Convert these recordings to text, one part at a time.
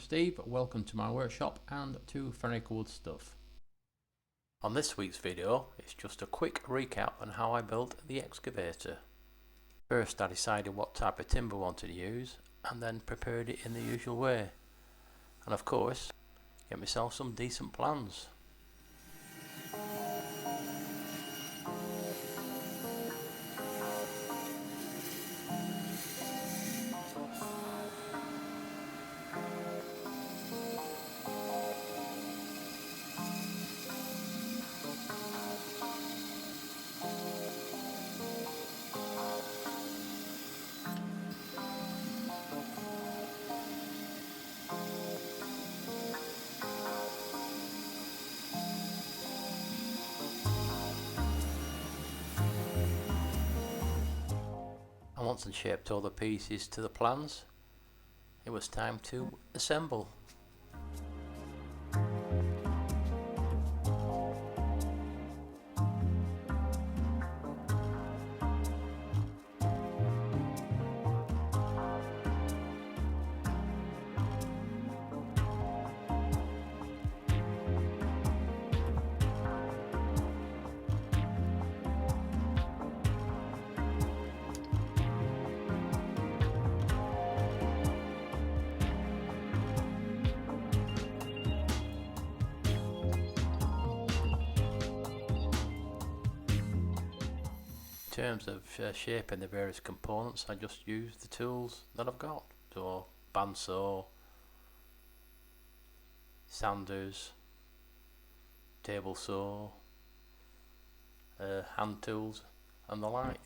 Steve, welcome to my workshop and to Fenric Wood Stuff. On this week's video, it's just a quick recap on how I built the excavator. First I decided what type of timber I wanted to use and then prepared it in the usual way. And of course, get myself some decent plans. And once I shaped all the pieces to the plans, it was time to assemble. In terms of shaping the various components, I just use the tools that I've got. So bandsaw, sanders, table saw, hand tools and the like.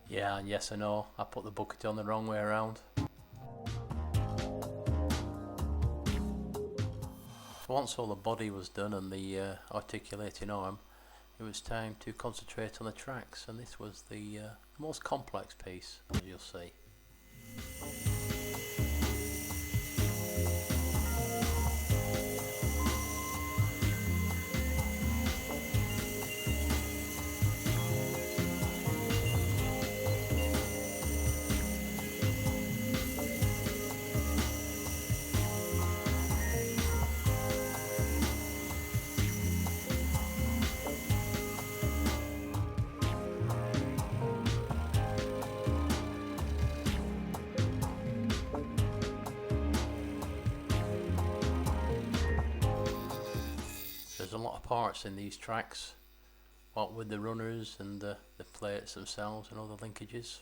Yeah, and yes I know, I put the bucket on the wrong way around. Once all the body was done and the articulating arm, it was time to concentrate on the tracks, and this was the most complex piece, as you'll see. There's a lot of parts in these tracks, what with the runners and the plates themselves and all the linkages.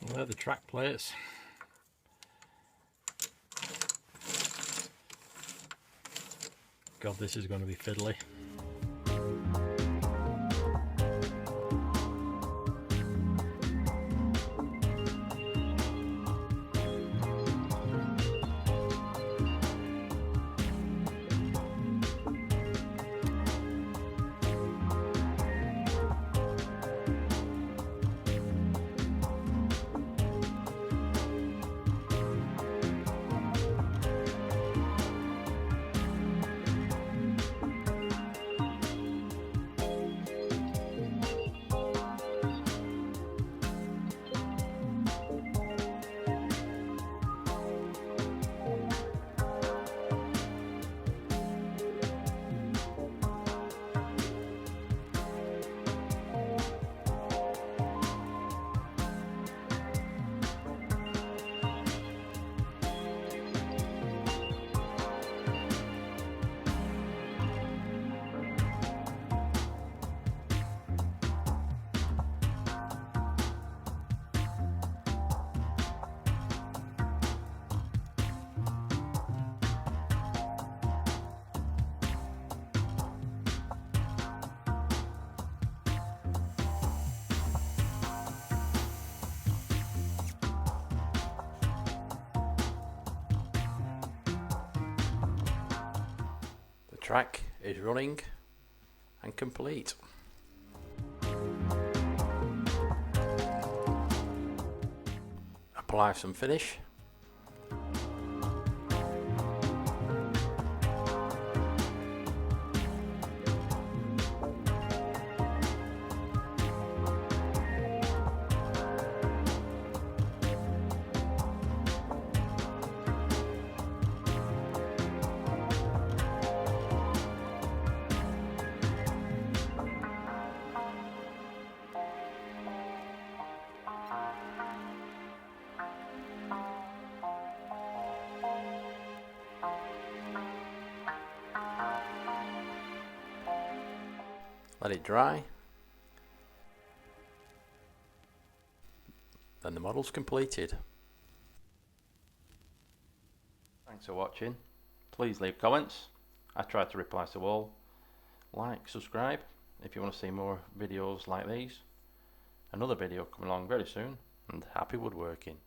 There are the track plates. God, this is going to be fiddly. track is running and complete. Apply some finish. Let it dry. Then the model's completed. Thanks for watching. Please leave comments. I try to reply to all. Like, subscribe if you want to see more videos like these. Another video coming along very soon, and happy woodworking.